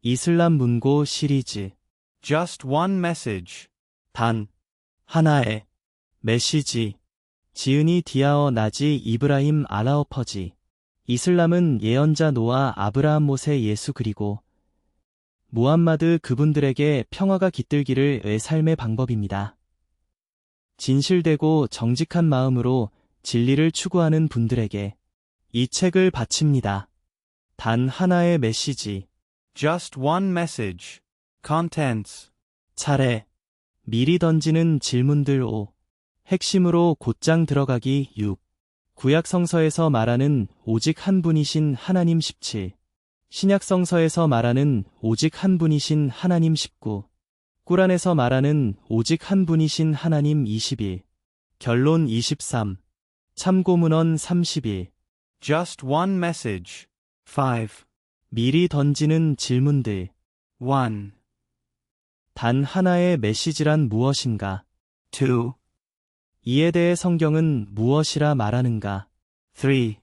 이슬람 문고 시리즈 Just one message. 단 하나의 메시지 지은이 디아어 나지 이브라힘 알라오퍼지 이슬람은 예언자 노아 아브라함 모세 예수 그리고 무함마드 그분들에게 평화가 깃들기를 의 삶의 방법입니다. 진실되고 정직한 마음으로 진리를 추구하는 분들에게 이 책을 바칩니다. 단 하나의 메시지 Just one message. Contents. 차례 미리 던지는 질문들 5 핵심으로 곧장 들어가기 6 구약 성서에서 말하는 오직 한 분이신 하나님 17 신약 성서에서 말하는 오직 한 분이신 하나님 19 꾸란에서 말하는 오직 한 분이신 하나님 21 결론 23 참고문헌 31 Just one message. 5. 미리 던지는 질문들 1. 단 하나의 메시지란 무엇인가? 2. 이에 대해 성경은 무엇이라 말하는가? 3.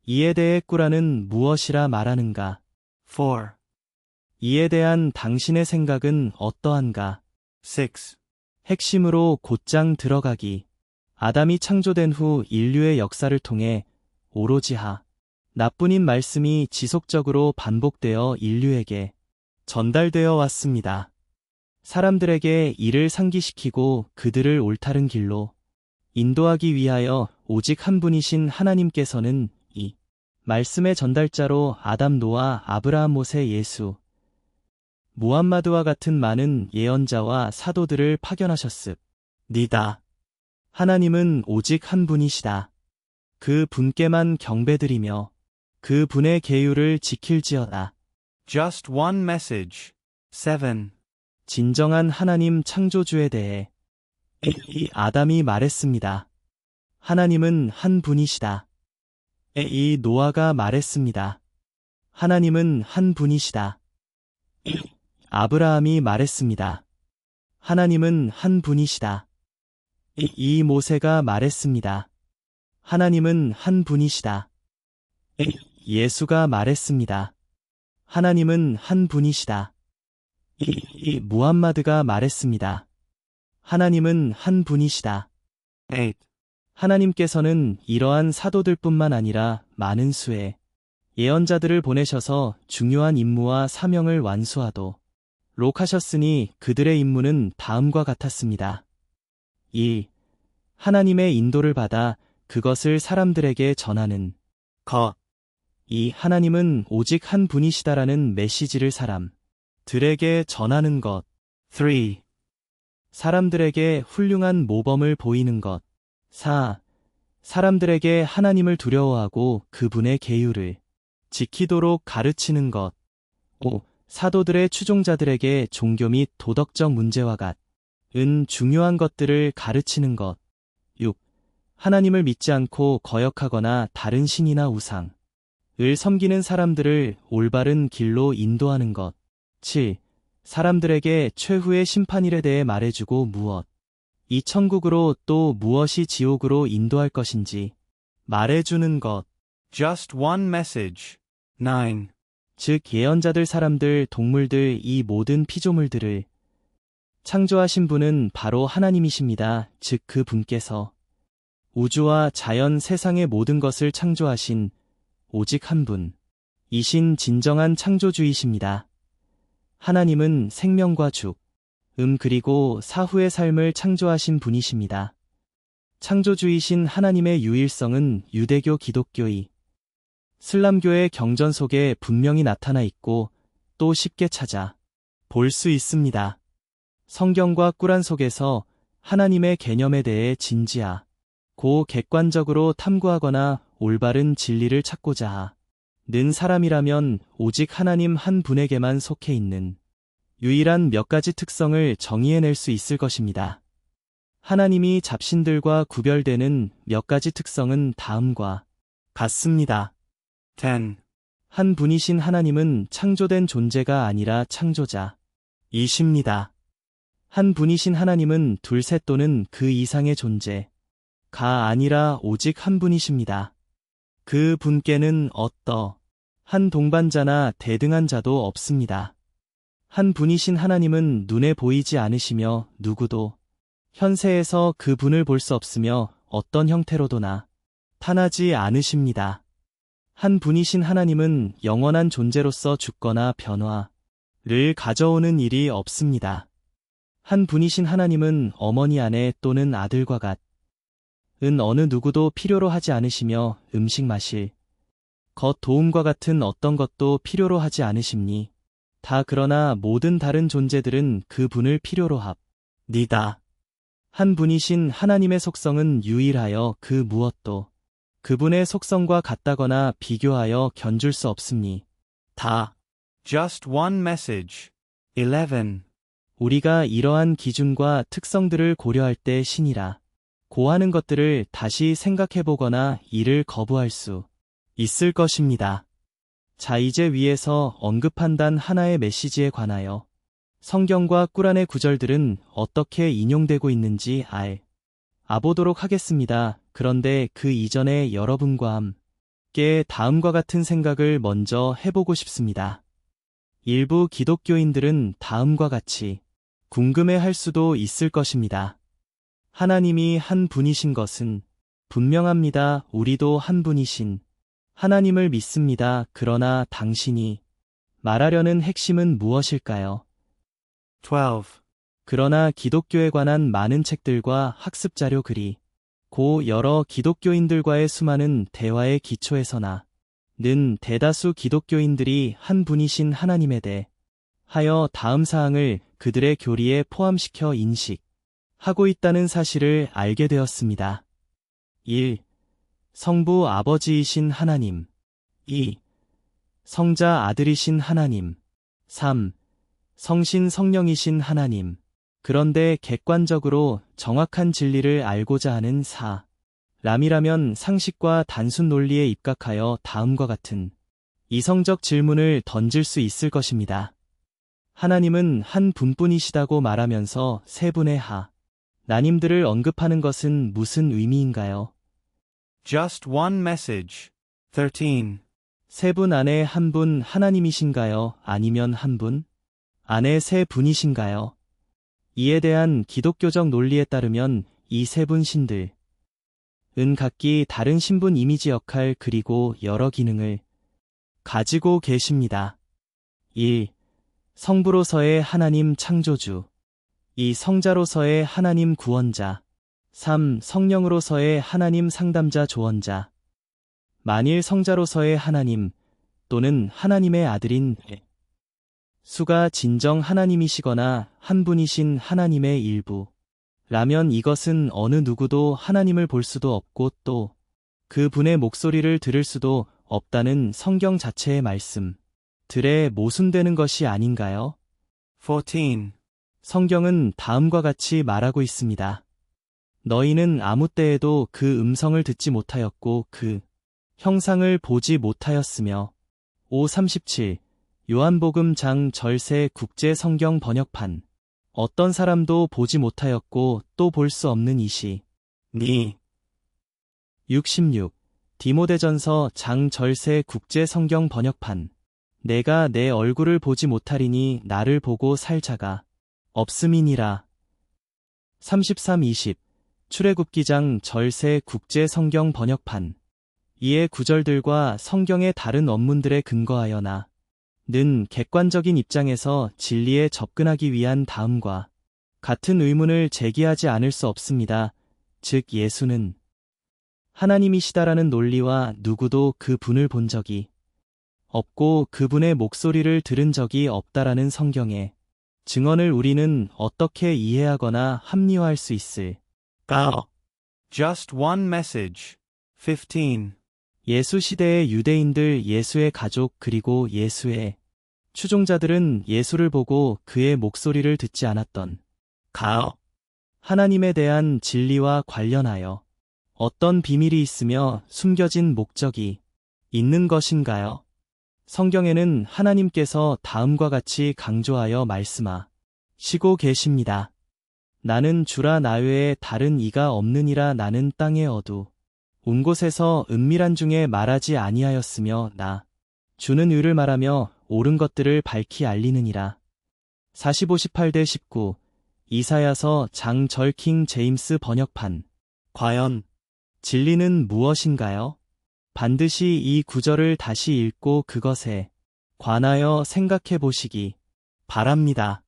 이에 대해 꾸란은 무엇이라 말하는가? 4. 이에 대한 당신의 생각은 어떠한가? 6. 핵심으로 곧장 들어가기. 아담이 창조된 후 인류의 역사를 통해 오로지 나뿐인 말씀이 지속적으로 반복되어 인류에게 전달되어 왔습니다. 사람들에게 이를 상기시키고 그들을 옳다른 길로 인도하기 위하여 오직 한 분이신 하나님께서는 이 말씀의 전달자로 아담 노아 아브라함 모세 예수 무함마드와 같은 많은 예언자와 사도들을 파견하셨습니다. 하나님은 오직 한 분이시다. 그 분께만 경배드리며 그 분의 계율을 지킬지어다. Just one message. 7. 진정한 하나님 창조주에 대해 이 아담이 말했습니다. 하나님은 한 분이시다. 이 노아가 말했습니다. 하나님은 한 분이시다. 아브라함이 말했습니다. 하나님은 한 분이시다. 이 모세가 말했습니다. 하나님은 한 분이시다. 예수가 말했습니다. 하나님은 한 분이시다. 이 무함마드가 말했습니다. 하나님은 한 분이시다. 8. 하나님께서는 이러한 사도들뿐만 아니라 많은 수의 예언자들을 보내셔서 중요한 임무와 사명을 완수하도록 하셨으니 그들의 임무는 다음과 같았습니다. 1. 하나님의 인도를 받아 그것을 사람들에게 전하는 것. 2. 하나님은 오직 한 분이시다라는 메시지를 사람들에게 전하는 것. 3. 사람들에게 훌륭한 모범을 보이는 것. 4. 사람들에게 하나님을 두려워하고 그분의 계율을 지키도록 가르치는 것. 5. 사도들의 추종자들에게 종교 및 도덕적 문제와 같은 중요한 것들을 가르치는 것. 6. 하나님을 믿지 않고 거역하거나 다른 신이나 우상을 섬기는 사람들을 올바른 길로 인도하는 것. 7. 사람들에게 최후의 심판일에 대해 말해주고 이 천국으로 또 무엇이 지옥으로 인도할 것인지 말해주는 것. Just one message. 9. 즉 예언자들 사람들 동물들 이 모든 피조물들을 창조하신 분은 바로 하나님이십니다. 즉 그 분께서 우주와 자연 세상의 모든 것을 창조하신 오직 한 분이신 진정한 창조주이십니다. 하나님은 생명과 그리고 사후의 삶을 창조하신 분이십니다. 창조주이신 하나님의 유일성은 유대교 기독교의 슬람교의 경전 속에 분명히 나타나 있고 또 쉽게 찾아 볼 수 있습니다. 성경과 꾸란 속에서 하나님의 개념에 대해 진지하고 객관적으로 탐구하거나 올바른 진리를 찾고자 하는 사람이라면 오직 하나님 한 분에게만 속해 있는 유일한 몇 가지 특성을 정의해낼 수 있을 것입니다. 하나님이 잡신들과 구별되는 몇 가지 특성은 다음과 같습니다. 10. 한 분이신 하나님은 창조된 존재가 아니라 창조자이십니다. 한 분이신 하나님은 둘, 셋 또는 그 이상의 존재가 아니라 오직 한 분이십니다. 그 분께는 어떠한 한 동반자나 대등한 자도 없습니다. 한 분이신 하나님은 눈에 보이지 않으시며 누구도 현세에서 그 분을 볼 수 없으며 어떤 형태로도 나타나지 않으십니다. 한 분이신 하나님은 영원한 존재로서 죽거나 변화를 가져오는 일이 없습니다. 한 분이신 하나님은 어머니 아내 또는 아들과 같은 어느 누구도 필요로 하지 않으시며 음식 마실 것 도움과 같은 어떤 것도 필요로 하지 않으십니. 다 그러나 모든 다른 존재들은 그 분을 필요로 합니다. 한 분이신 하나님의 속성은 유일하여 그 무엇도 그분의 속성과 같다거나 비교하여 견줄 수 없습니. 다. Just one message. 11. 우리가 이러한 기준과 특성들을 고려할 때 신이라 고하는 것들을 다시 생각해보거나 이를 거부할 수 있을 것입니다. 자, 이제 위에서 언급한 단 하나의 메시지에 관하여 성경과 꾸란의 구절들은 어떻게 인용되고 있는지 알아보도록 하겠습니다. 그런데 그 이전에 여러분과 함께 다음과 같은 생각을 먼저 해보고 싶습니다. 일부 기독교인들은 다음과 같이 궁금해할 수도 있을 것입니다. 하나님이 한 분이신 것은 분명합니다. 우리도 한 분이신 하나님을 믿습니다. 그러나 당신이 말하려는 핵심은 무엇일까요? 12. 그러나 기독교에 관한 많은 책들과 학습 자료 그리고 여러 기독교인들과의 수많은 대화의 기초에서나 는 대다수 기독교인들이 한 분이신 하나님에 대하여 다음 사항을 그들의 교리에 포함시켜 인식하고 있다는 사실을 알게 되었습니다. 1. 성부 아버지이신 하나님. 2. 성자 아들이신 하나님. 3. 성신 성령이신 하나님. 그런데 객관적으로 정확한 진리를 알고자 하는 사람이라면 상식과 단순 논리에 입각하여 다음과 같은 이성적 질문을 던질 수 있을 것입니다. 하나님은 한 분뿐이시다고 말하면서 세 분의 하나님들을 언급하는 것은 무슨 의미인가요? Just one message. 13. 세 분 안에 한 분 하나님이신가요? 아니면 한 분 안에 세 분이신가요? 이에 대한 기독교적 논리에 따르면 이 세 분 신들은 각기 다른 신분 이미지 역할 그리고 여러 기능을 가지고 계십니다. 1. 성부로서의 하나님 창조주. 2. 성자로서의 하나님 구원자. 3. 성령으로서의 하나님 상담자 조언자. 만일 성자로서의 하나님 또는 하나님의 아들인 수가 진정 하나님이시거나 한 분이신 하나님의 일부라면 이것은 어느 누구도 하나님을 볼 수도 없고 또 그 분의 목소리를 들을 수도 없다는 성경 자체의 말씀들에 모순되는 것이 아닌가요? 14. 성경은 다음과 같이 말하고 있습니다. 너희는 아무 때에도 그 음성을 듣지 못하였고 그 형상을 보지 못하였으며 5:37 요한복음 장 절세 국제 성경 번역판 어떤 사람도 보지 못하였고 또 볼 수 없는 이시 니 66 디모데전서 장 절세 국제 성경 번역판 내가 내 얼굴을 보지 못하리니 나를 보고 살 자가 없음이니라 33:20 출애굽기장 절세 국제 성경 번역판 이에 구절들과 성경의 다른 원문들에 근거하여 는 객관적인 입장에서 진리에 접근하기 위한 다음과 같은 의문을 제기하지 않을 수 없습니다. 즉 예수는 하나님이시다라는 논리와 누구도 그 분을 본 적이 없고 그분의 목소리를 들은 적이 없다라는 성경의 증언을 우리는 어떻게 이해하거나 합리화할 수 있을까요? Just one message. 15. 예수 시대의 유대인들, 예수의 가족 그리고 예수의 추종자들은 예수를 보고 그의 목소리를 듣지 않았던 가요. 하나님에 대한 진리와 관련하여 어떤 비밀이 있으며 숨겨진 목적이 있는 것인가요? 성경에는 하나님께서 다음과 같이 강조하여 말씀하시고 계십니다. 나는 주라 나 외에 다른 이가 없느니라 나는 땅의 어두운 곳에서 은밀한 중에 말하지 아니하였으며 나 주는 의를 말하며 옳은 것들을 밝히 알리느니라. 45-18대 19 이사야서 장절 킹 제임스 번역판. 과연 진리는 무엇인가요? 반드시 이 구절을 다시 읽고 그것에 관하여 생각해 보시기 바랍니다.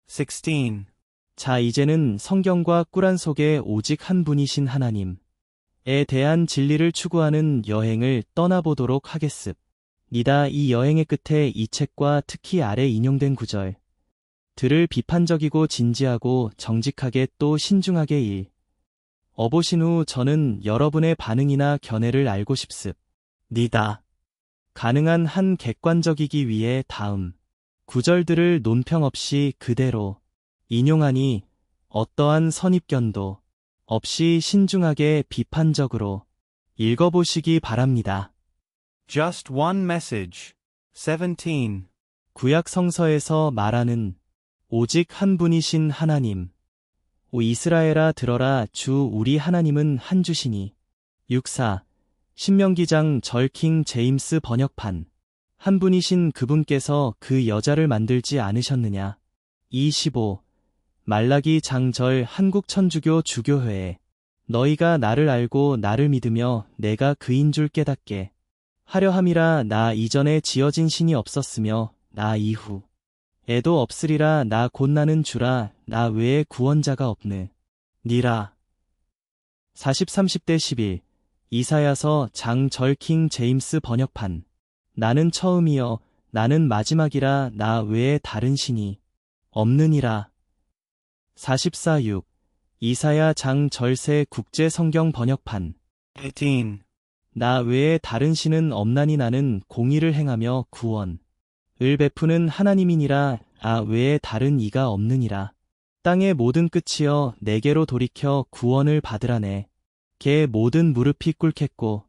16. 자, 이제는 성경과 꾸란 속에 오직 한 분이신 하나님에 대한 진리를 추구하는 여행을 떠나보도록 하겠습니다. 이 여행의 끝에 이 책과 특히 아래 인용된 구절 들을 비판적이고 진지하고 정직하게 또 신중하게 읽어보신 후 저는 여러분의 반응이나 견해를 알고 싶습니다. 가능한 한 객관적이기 위해 다음 구절들을 논평 없이 그대로 인용하니 어떠한 선입견도 없이 신중하게 비판적으로 읽어보시기 바랍니다. Just one message. 17. 구약 성서에서 말하는 오직 한 분이신 하나님. 오 이스라엘아 들어라 주 우리 하나님은 한 주시니. 64. 신명기장 절킹 제임스 번역판. 한 분이신 그분께서 그 여자를 만들지 않으셨느냐. 25. 말라기 장절 한국천주교 주교회에 너희가 나를 알고 나를 믿으며 내가 그인 줄 깨닫게 하려 함이라. 나 이전에 지어진 신이 없었으며 나 이후 애도 없으리라. 나 곧 나는 주라. 나 외에 구원자가 없느니라. 40-30대 11 이사야서 장절 킹 제임스 번역판. 나는 처음이요 나는 마지막이라. 나 외에 다른 신이 없느니라. 44-6 이사야 장절세 국제 성경 번역판. 18. 나 외에 다른 신은 없나니 나는 공의를 행하며 구원을 베푸는 하나님이니라. 나 외에 다른 이가 없느니라. 땅의 모든 끝이여 내게로 돌이켜 구원을 받으라. 내게 모든 무릎이 꿇겠고.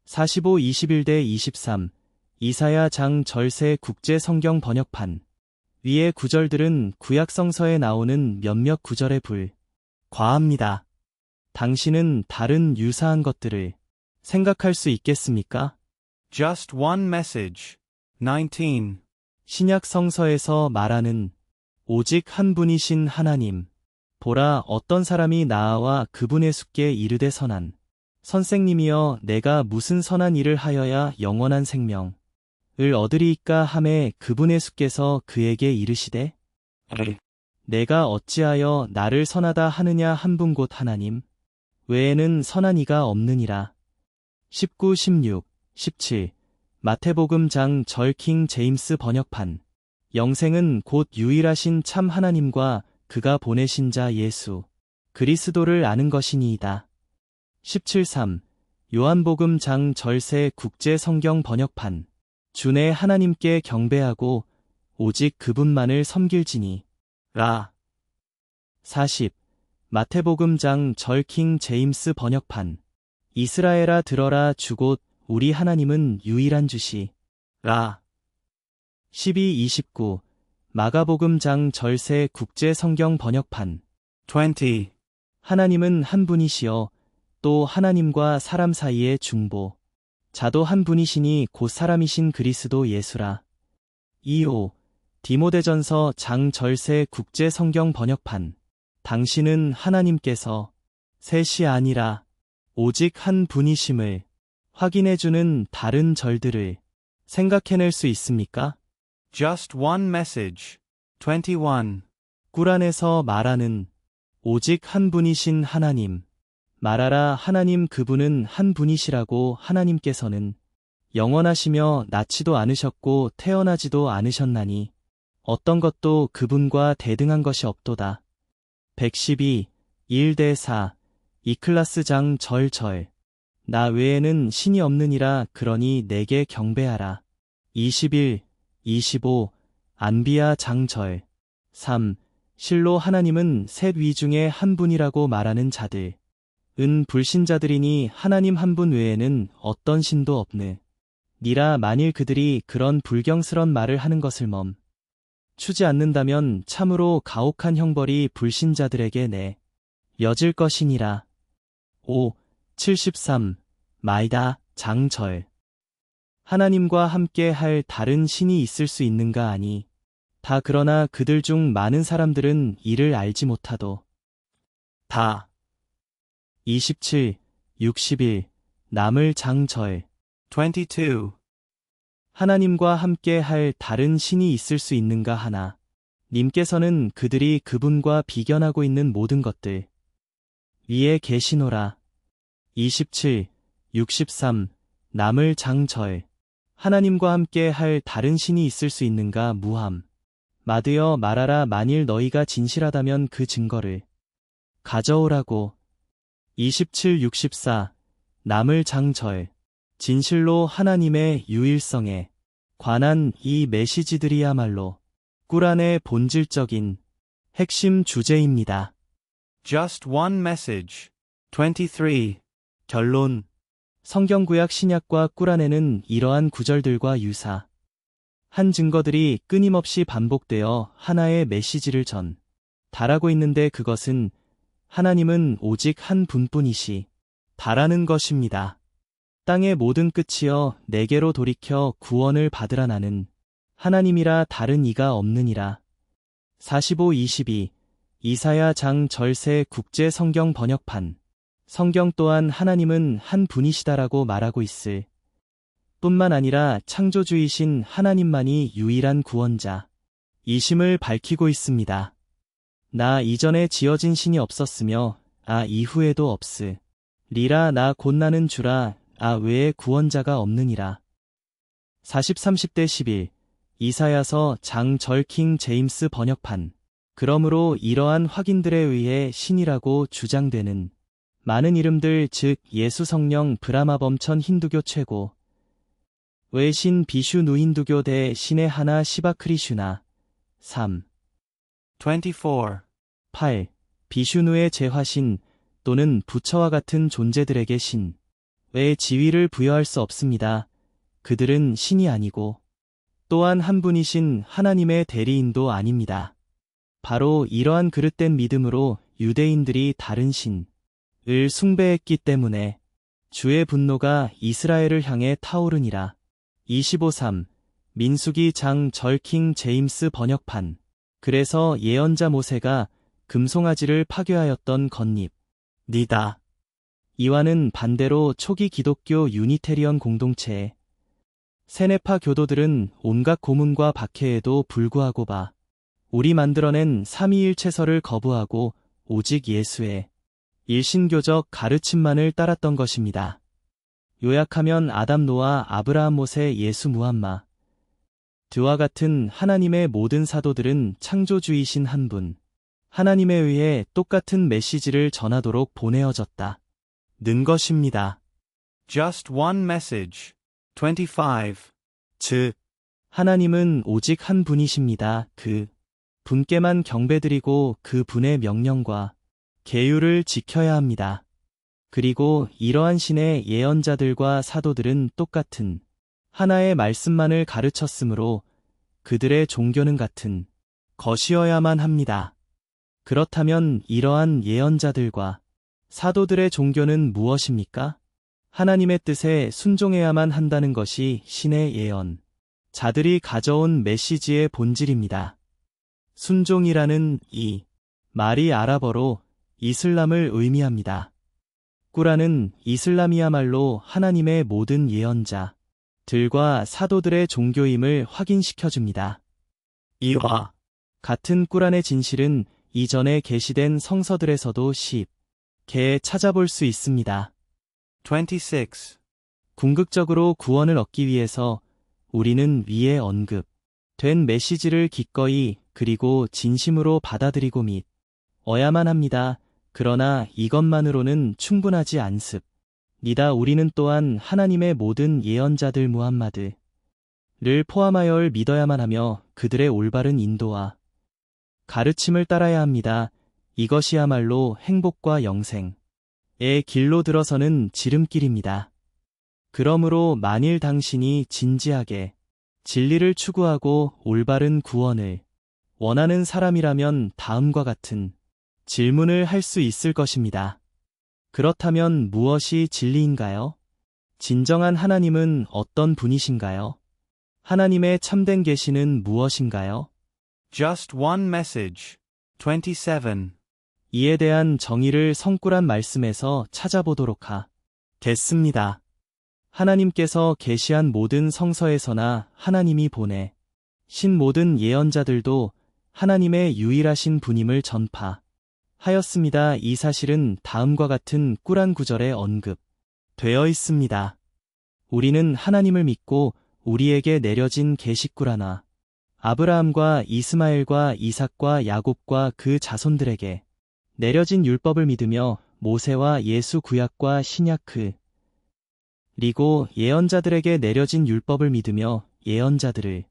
45-21대 23 이사야 장절세 국제 성경 번역판. 위의 구절들은 구약 성서에 나오는 몇몇 구절에 불과합니다. 당신은 다른 유사한 것들을 생각할 수 있겠습니까? Just one message. 19. 신약 성서에서 말하는 오직 한 분이신 하나님. 보라 어떤 사람이 나와 그분의 숙께 이르되 선한 선생님이여 내가 무슨 선한 일을 하여야 영원한 생명을 얻으리이까 하매 그분의 숙께서 그에게 이르시되 내가 어찌하여 나를 선하다 하느냐. 한 분 곧 하나님 외에는 선한 이가 없느니라. 19, 16, 17 마태복음 장 절킹 제임스 번역판. 영생은 곧 유일하신 참 하나님과 그가 보내신 자 예수 그리스도를 아는 것이니이다. 17.3 요한복음 장 절세 국제 성경 번역판. 주내 하나님께 경배하고 오직 그분만을 섬길지니 라. 40 마태복음 장 절킹 제임스 번역판. 이스라엘아 들어라 주 곧 우리 하나님은 유일한 주시라. 12-29 마가복음 장 절세 국제 성경 번역판. 20. 하나님은 한 분이시여 또 하나님과 사람 사이의 중보 자도 한 분이시니 곧 사람이신 그리스도 예수라. 25 디모데전서 장 절세 국제 성경 번역판. 당신은 하나님께서 셋이 아니라 오직 한 분이심을 확인해주는 다른 절들을 생각해낼 수 있습니까? Just one message. 21. 꾸란에서 말하는 오직 한 분이신 하나님. 말하라 하나님 그분은 한 분이시라고. 하나님께서는 영원하시며 낳지도 않으셨고 태어나지도 않으셨나니 어떤 것도 그분과 대등한 것이 없도다. 112 1대 4 이클라스 장 절절 나 외에는 신이 없느니라. 그러니 내게 경배하라. 21 25 안비야 장절 3 실로 하나님은 셋 위 중에 한 분이라고 말하는 자들 은 불신자들이니 하나님 한 분 외에는 어떤 신도 없느니라. 만일 그들이 그런 불경스런 말을 하는 것을 멈추지 않는다면 참으로 가혹한 형벌이 불신자들에게 내려질 것이니라. 5 73 마이다 장절 하나님과 함께 할 다른 신이 있을 수 있는가 하니 다 그러나 그들 중 많은 사람들은 이를 알지 못하도 다. 27, 61 남을 장절 22. 하나님과 함께 할 다른 신이 있을 수 있는가 하나 님께서는 그들이 그분과 비견하고 있는 모든 것들 위에 계시노라. 27, 63 남을 장절 하나님과 함께 할 다른 신이 있을 수 있는가 무함. 마드여 말하라 만일 너희가 진실하다면 그 증거를 가져오라고. 27, 64 남을 장절 진실로 하나님의 유일성에 관한 이 메시지들이야말로 꾸란의 본질적인 핵심 주제입니다. Just one message. 23. 결론 성경구약 신약과 꾸란에는 이러한 구절들과 유사 한 증거들이 끊임없이 반복되어 하나의 메시지를 달하고 있는데 그것은 하나님은 오직 한 분뿐이시 다라는 것입니다. 땅의 모든 끝이여 내게로 돌이켜 구원을 받으라 나는 하나님이라 다른 이가 없느니라. 45-22 이사야 장 절세 국제 성경 번역판 성경 또한 하나님은 한 분이시다라고 말하고 있을 뿐만 아니라 창조주이신 하나님만이 유일한 구원자 이심을 밝히고 있습니다. 나 이전에 지어진 신이 없었으며 이후에도 없으리라. 나 곧 나는 주라. 외에 구원자가 없느니라. 40-30-11 이사야서 장 절킹 제임스 번역판 그러므로 이러한 확인들에 의해 신이라고 주장되는 많은 이름들 즉 예수 성령 브라마 범천 힌두교 최고 외신 비슈 누힌두교 대 신의 하나 시바크리슈나 3. 24. 8. 비슈누의 제화신 또는 부처와 같은 존재들에게 신 의 지위를 부여할 수 없습니다. 그들은 신이 아니고 또한 한 분이신 하나님의 대리인도 아닙니다. 바로 이러한 그릇된 믿음으로 유대인들이 다른 신을 숭배했기 때문에 주의 분노가 이스라엘을 향해 타오르니라. 25-3 민수기 장 절킹 제임스 번역판 그래서 예언자 모세가 금송아지를 파괴하였던 니다. 이와는 반대로 초기 기독교 유니테리언 공동체의 세네파 교도들은 온갖 고문과 박해에도 불구하고 우리 만들어낸 삼위일체설을 거부하고 오직 예수의 일신교적 가르침만을 따랐던 것입니다. 요약하면 아담 노아 아브라함 모세 예수 무함마 드와 같은 하나님의 모든 사도들은 창조주이신 한 분 하나님에 의해 똑같은 메시지를 전하도록 보내어졌다. 는 것입니다. Just one message. 25. 즉, 하나님은 오직 한 분이십니다. 그 분께만 경배드리고 그 분의 명령과 계율을 지켜야 합니다. 그리고 이러한 신의 예언자들과 사도들은 똑같은 하나의 말씀만을 가르쳤으므로 그들의 종교는 같은 것이어야만 합니다. 그렇다면 이러한 예언자들과 사도들의 종교는 무엇입니까? 하나님의 뜻에 순종해야만 한다는 것이 신의 예언 자들이 가져온 메시지의 본질입니다. 순종이라는 이 말이 아랍어로 이슬람을 의미합니다. 꾸란은 이슬람이야말로 하나님의 모든 예언자들과 사도들의 종교임을 확인시켜줍니다. 이와 같은 꾸란의 진실은 이전에 게시된 성서들에서도 쉽게 찾아볼 수 있습니다. 26. 궁극적으로 구원을 얻기 위해서 우리는 위에 언급된 메시지를 기꺼이 그리고 진심으로 받아들이고 믿어야만 합니다. 그러나 이것만으로는 충분하지 않습니다. 우리는 또한 하나님의 모든 예언자들 무함마드를 포함하여 믿어야만 하며 그들의 올바른 인도와 가르침을 따라야 합니다. 이것이야말로 행복과 영생의 길로 들어서는 지름길입니다. 그러므로 만일 당신이 진지하게 진리를 추구하고 올바른 구원을 원하는 사람이라면 다음과 같은 질문을 할 수 있을 것입니다. 그렇다면 무엇이 진리인가요? 진정한 하나님은 어떤 분이신가요? 하나님의 참된 계시는 무엇인가요? Just one message. 27. 이에 대한 정의를 성꾸란 말씀에서 찾아보도록 하겠습니다. 하나님께서 계시한 모든 성서에서나 하나님이 보내 신 모든 예언자들도 하나님의 유일하신 분임을 전파하였습니다. 이 사실은 다음과 같은 꾸란 구절에 언급되어 있습니다. 우리는 하나님을 믿고 우리에게 내려진 계시꾸라나 아브라함과 이스마엘과 이삭과 야곱과 그 자손들에게 내려진 율법을 믿으며 모세와 예수 구약과 신약 그리고 예언자들에게 내려진 율법을 믿으며 예언자들을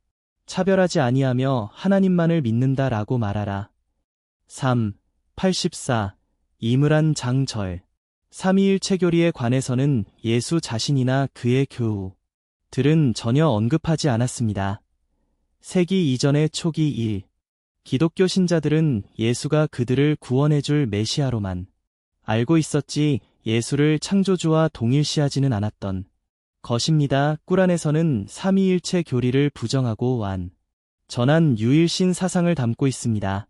차별하지 아니하며 하나님만을 믿는다라고 말하라. 3. 84. 이물한 장절. 삼위일체 교리에 관해서는 예수 자신이나 그의 교우들은 전혀 언급하지 않았습니다. 세기 이전의 초기 1. 기독교 신자들은 예수가 그들을 구원해줄 메시아로만 알고 있었지 예수를 창조주와 동일시하지는 않았던 것입니다. 꾸란에서는 삼위일체 교리를 부정하고 전한 유일신 사상을 담고 있습니다.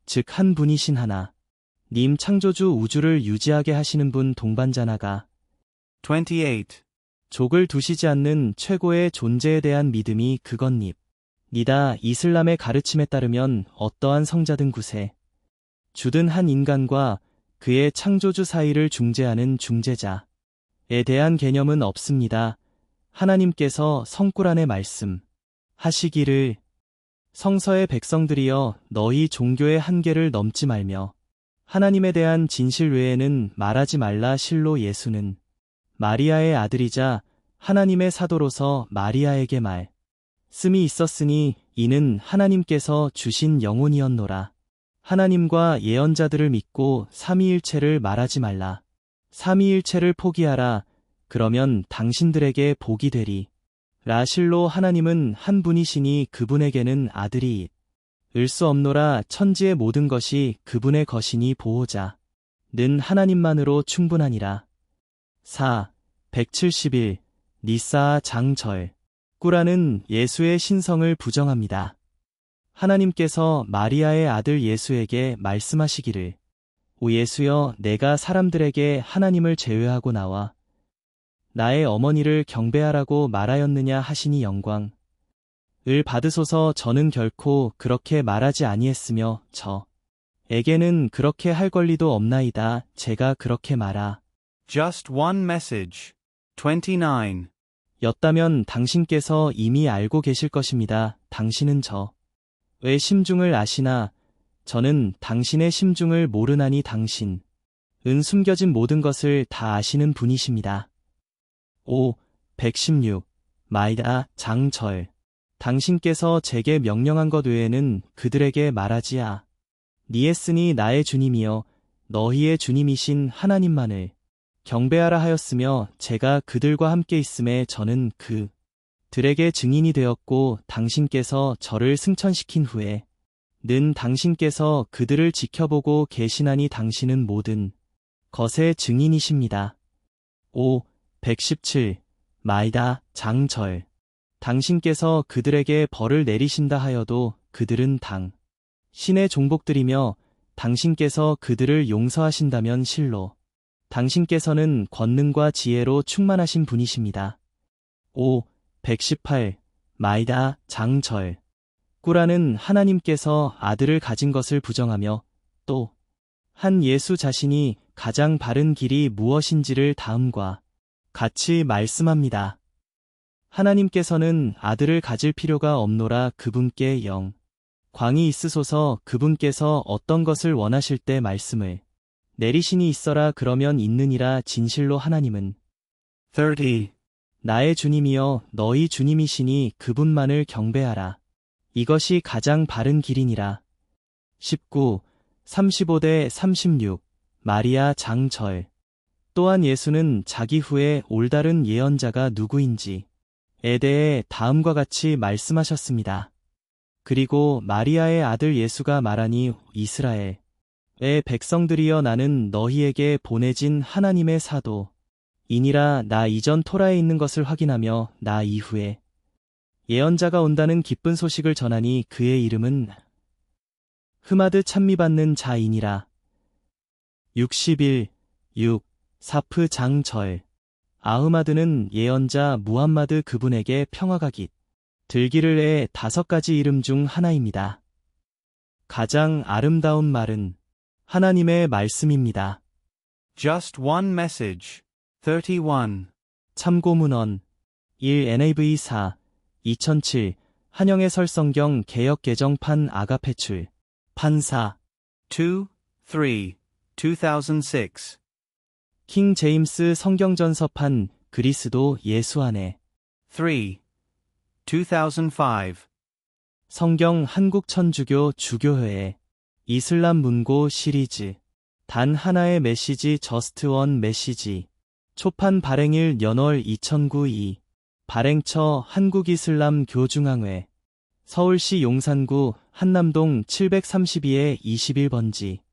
즉 한 분이신 하나, 님 창조주 우주를 유지하게 하시는 분 동반자나가 28. 족을 두시지 않는 최고의 존재에 대한 믿음이 그것니다. 이슬람의 가르침에 따르면 어떠한 성자든 구세 주든 한 인간과 그의 창조주 사이를 중재하는 중재자에 대한 개념은 없습니다. 하나님께서 성꾸란에 말씀하시기를 성서의 백성들이여 너희 종교의 한계를 넘지 말며 하나님에 대한 진실 외에는 말하지 말라. 실로 예수는 마리아의 아들이자 하나님의 사도로서 마리아에게 말씀이 있었으니 이는 하나님께서 주신 영혼이었노라. 하나님과 예언자들을 믿고 삼위일체를 말하지 말라. 삼위일체를 포기하라. 그러면 당신들에게 복이 되리. 라실로 하나님은 한 분이시니 그분에게는 아들이 을 수 없노라. 천지의 모든 것이 그분의 것이니 보호자는 하나님만으로 충분하니라. 4. 171. 니사 장절. 꾸란은 예수의 신성을 부정합니다. 하나님께서 마리아의 아들 예수에게 말씀하시기를 오 예수여 내가 사람들에게 하나님을 제외하고 나와 나의 어머니를 경배하라고 말하였느냐 하시니 영광을 받으소서. 저는 결코 그렇게 말하지 아니했으며 저에게는 그렇게 할 권리도 없나이다. 제가 그렇게 말하 Just one message. 29. 였다면 당신께서 이미 알고 계실 것입니다. 당신은 저의 심중을 아시나 저는 당신의 심중을 모르나니 당신은 숨겨진 모든 것을 다 아시는 분이십니다. 5. 116. 마이다 장절. 당신께서 제게 명령한 것 외에는 그들에게 말하지 아니했으니 나의 주님이여 너희의 주님이신 하나님만을 경배하라 하였으며 제가 그들과 함께 있음에 저는 그들에게 증인이 되었고 당신께서 저를 승천시킨 후에는 당신께서 그들을 지켜보고 계시나니 당신은 모든 것의 증인이십니다. 5. 117. 마이다 장절. 당신께서 그들에게 벌을 내리신다 하여도 그들은 당신의 종복들이며 당신께서 그들을 용서하신다면 실로 당신께서는 권능과 지혜로 충만하신 분이십니다. 5. 118. 마이다 장절. 꾸란은 하나님께서 아들을 가진 것을 부정하며 또 한 예수 자신이 가장 바른 길이 무엇인지를 다음과 같이 말씀합니다. 하나님께서는 아들을 가질 필요가 없노라. 그분께 영광이 있으소서. 그분께서 어떤 것을 원하실 때 말씀을 내리시니 있어라. 그러면 있느니라. 진실로 하나님은 30. 나의 주님이여 너희 주님이시니 그분만을 경배하라. 이것이 가장 바른 길이니라. 19. 35대 36. 마리아 장절. 또한 예수는 자기 후에 올바른 예언자가 누구인지에 대해 다음과 같이 말씀하셨습니다. 그리고 마리아의 아들 예수가 말하니 이스라엘의 백성들이여 나는 너희에게 보내진 하나님의 사도 이니라 나 이전 토라에 있는 것을 확인하며 나 이후에 예언자가 온다는 기쁜 소식을 전하니 그의 이름은 흐마드 찬미받는 자이니라. 61. 6. 사프 장절. 아흐마드는 예언자 무함마드 그분에게 평화가 들기를 해 5가지 이름 중 하나입니다. 가장 아름다운 말은 하나님의 말씀입니다. Just one message. 31. 참고문헌 1 NAV 4 2007 한영의 설성경 개역 개정판 아가페출 판사 2, 3, 2006. 킹 제임스 성경전서판 그리스도 예수 안에 3, 2005. 성경 한국천주교 주교회에 이슬람 문고 시리즈 단 하나의 메시지 저스트 원 메시지 초판 발행일 연월 2009 2 발행처 한국이슬람 교중앙회 서울시 용산구 한남동 732-21번지